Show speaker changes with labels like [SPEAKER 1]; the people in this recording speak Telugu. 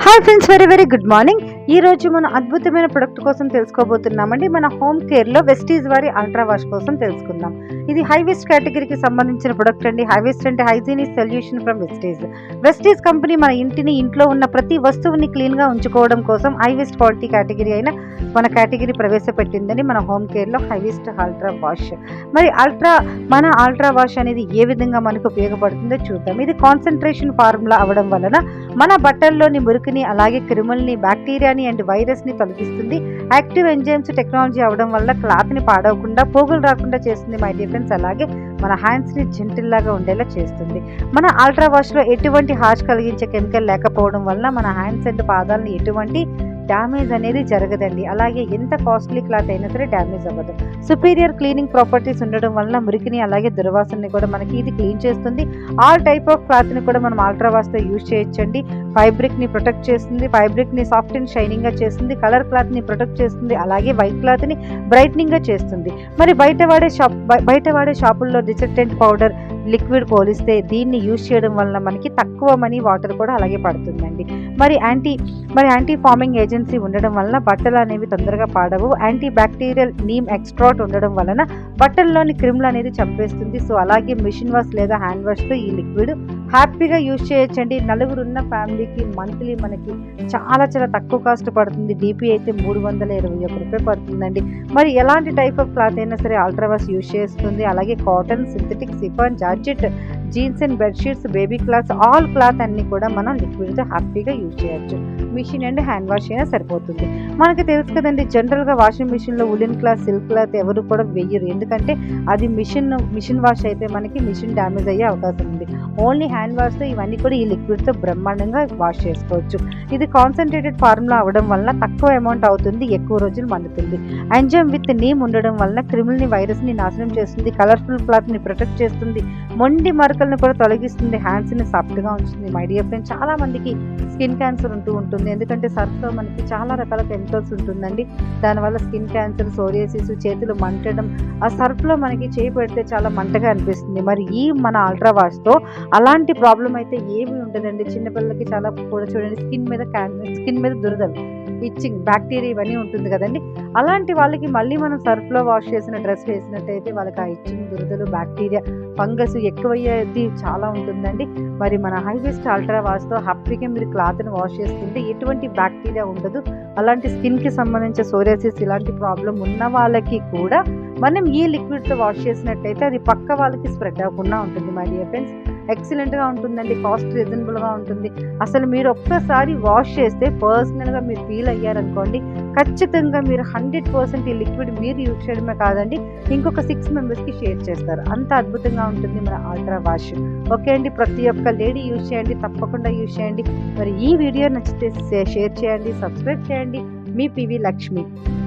[SPEAKER 1] Hi friends, very very good morning. ఈ రోజు మనం అద్భుతమైన ప్రొడక్ట్ కోసం తెలుసుకోబోతున్నామండి. మన హోమ్ కేర్లో వెస్టీజ్ వారి అల్ట్రా వాష్ కోసం తెలుసుకుందాం. ఇది హై వేస్ట్ కేటగిరీకి సంబంధించిన ప్రొడక్ట్ అండి. హై వేస్ట్ అంటే hygienic solution from Vestige. Vestige company మన ఇంట్లో ఉన్న ప్రతి వస్తువుని క్లీన్గా ఉంచుకోవడం కోసం హై వేస్ట్ క్వాలిటీ కేటగిరీ అయిన మన కేటగిరీ ప్రవేశపెట్టిందని మన హోమ్ కేర్లో హై వేస్ట్ అల్ట్రా వాష్. మరి మన అల్ట్రా వాష్ అనేది ఏ విధంగా మనకు ఉపయోగపడుతుందో చూద్దాం. ఇది కాన్సన్ట్రేషన్ ఫార్ములా అవ్వడం వలన మన బట్టల్లోని మురికిని, అలాగే క్రిముల్ని, బ్యాక్టీరియాని అండ్ వైరస్ని తొలగిస్తుంది. యాక్టివ్ ఎంజైమ్స్ టెక్నాలజీ అవడం వల్ల క్లాత్ని పాడవకుండా, పోగులు రాకుండా చేస్తుంది మై డియర్ ఫ్రెండ్స్. అలాగే మన హ్యాండ్స్ని జెంటిల్లాగా ఉండేలా చేస్తుంది. మన అల్ట్రా వాష్లో ఎటువంటి హార్ష్ కలిగించే కెమికల్ లేకపోవడం వల్ల మన హ్యాండ్స్ అండ్ పాదాలను ఎటువంటి డ్యామేజ్ అనేది జరగదండి. అలాగే ఎంత కాస్ట్లీ క్లాత్ అయినా సరే డ్యామేజ్ అవ్వదు. సుపీరియర్ క్లీనింగ్ ప్రాపర్టీస్ ఉండడం వల్ల మురికిని, అలాగే దుర్వాసనని కూడా మనకి ఇది క్లీన్ చేస్తుంది. ఆల్ టైప్ ఆఫ్ క్లాత్ని కూడా మనం అల్ట్రా వాష్తో యూజ్ చేయొచ్చండి. ఫ్యాబ్రిక్ని ప్రొటెక్ట్ చేస్తుంది, ఫ్యాబ్రిక్ని సాఫ్ట్ అండ్ షైనింగ్గా చేస్తుంది, కలర్ క్లాత్ని ప్రొటెక్ట్ చేస్తుంది, అలాగే వైట్ క్లాత్ని బ్రైట్నింగ్గా చేస్తుంది. మరి బయట వాడే షాపుల్లో డిటర్జెంట్ పౌడర్, లిక్విడ్ పోలిస్తే దీన్ని యూజ్ చేయడం వల్ల మనకి తక్కువ మనీ, వాటర్ కూడా అలాగే పడుతుందండి. మరి యాంటీ ఫార్మింగ్ ఏజెన్సీ ఉండడం వలన బట్టలు అనేవి తొందరగా పాడవు. యాంటీ బ్యాక్టీరియల్ నీమ్ ఎక్స్ట్రాట్ ఉండడం వలన బట్టల్లోని క్రిములు అనేది చంపేస్తుంది. సో అలాగే మిషన్ వాష్ లేదా హ్యాండ్ వాష్తో ఈ లిక్విడ్ హ్యాపీగా యూజ్ చేయొచ్చండి. నలుగురున్న ఫ్యామిలీకి మంత్లీ మనకి చాలా చాలా తక్కువ కాస్ట్ పడుతుంది. డీపీ అయితే 321 రూపాయలు పడుతుందండి. మరి ఎలాంటి టైప్ ఆఫ్ క్లాత్ అయినా సరే అల్ట్రా వాష్ యూజ్ చేస్తుంది. అలాగే cotton, synthetic, chiffon, georgette, jeans and bedsheets, baby clothes, all cloth అన్ని కూడా మనం లిక్విడ్తో హ్యాపీగా యూజ్ చేయొచ్చు. మిషన్ అండ్ హ్యాండ్ వాష్ అయినా సరిపోతుంది. మనకి తెలుసు కదండి, జనరల్గా వాషింగ్ మిషన్లో ఉలెన్ క్లాత్, సిల్క్ క్లాత్ ఎవరు కూడా వెయ్యరు. ఎందుకంటే అది మిషన్ వాష్ అయితే మనకి మిషన్ డ్యామేజ్ అయ్యే అవకాశం ఉంది. ఓన్లీ హ్యాండ్ వాష్తో ఇవన్నీ కూడా ఈ లిక్విడ్తో బ్రహ్మాండంగా వాష్ చేసుకోవచ్చు. ఇది కాన్సన్ట్రేటెడ్ ఫార్ములా అవ్వడం వల్ల తక్కువ అమౌంట్ అవుతుంది, ఎక్కువ రోజులు మన్నుతుంది. ఎంజైమ్ విత్ నీమ్ ఉండడం వల్ల క్రిముల్ని, వైరస్ని నాశనం చేస్తుంది. కలర్ఫుల్ క్లాత్ని ప్రొటెక్ట్ చేస్తుంది. మొండి మరకలను కూడా తొలగిస్తుంది. హ్యాండ్స్ని సాఫ్ట్గా ఉంచుతుంది. మై డియర్ ఫ్రెండ్స్, చాలా మందికి స్కిన్ క్యాన్సర్ ఉంటుంది. ఎందుకంటే సర్ఫ్లో మనకి చాలా రకాల కెమికల్స్ ఉంటుందండి. దానివల్ల స్కిన్ క్యాన్సర్, సోరియాసిస్, చేతులు మంటడం, ఆ సర్ఫ్లో మనకి చేయి పెడితే చాలా మంటగా అనిపిస్తుంది. మరి ఈ మన అల్ట్రా వాష్తో అలాంటి ప్రాబ్లం అయితే ఏమీ ఉండదండి. చిన్నపిల్లలకి చాలా కూడా చూడండి, స్కిన్ మీద దురదలు, ఇచ్చింగ్, బ్యాక్టీరియా ఇవన్నీ ఉంటుంది కదండి. అలాంటి వాళ్ళకి మళ్ళీ మనం సర్ఫ్లో వాష్ చేసిన డ్రెస్ వేసినట్టయితే వాళ్ళకి ఆ ఇచ్చింగ్, దురదలు, బ్యాక్టీరియా, ఫంగస్ ఎక్కువయ్యేది చాలా ఉంటుందండి. మరి మన హై వేస్ట్ అల్ట్రా వాష్తో హ్యాపీగా మీరు క్లాత్ని వాష్ చేసుకుంటే ఎటువంటి బ్యాక్టీరియా ఉండదు. అలాంటి స్కిన్కి సంబంధించిన సోరియాసిస్ ఇలాంటి ప్రాబ్లం ఉన్న వాళ్ళకి కూడా మనం ఈ లిక్విడ్తో వాష్ చేసినట్టయితే అది పక్క వాళ్ళకి స్ప్రెడ్ అవ్వకుండా ఉంటుంది. మై డియర్ ఫ్రెండ్స్, ఎక్సలెంట్గా ఉంటుందండి. కాస్ట్ రీజనబుల్గా ఉంటుంది. అసలు మీరు ఒక్కసారి వాష్ చేస్తే పర్సనల్గా మీరు ఫీల్ అయ్యారనుకోండి, ఖచ్చితంగా మీరు 100% ఈ లిక్విడ్ మీరు యూజ్ చేయడమే కాదండి, ఇంకొక 6 మెంబర్స్కి షేర్ చేస్తారు. అంత అద్భుతంగా ఉంటుంది మన అల్ట్రా వాష్. ఓకే అండి, ప్రతి ఒక్క లేడీ యూజ్ చేయండి, తప్పకుండా యూజ్ చేయండి. మరి ఈ వీడియో నచ్చితే షేర్ చేయండి, సబ్స్క్రైబ్ చేయండి. మీ పివి లక్ష్మి.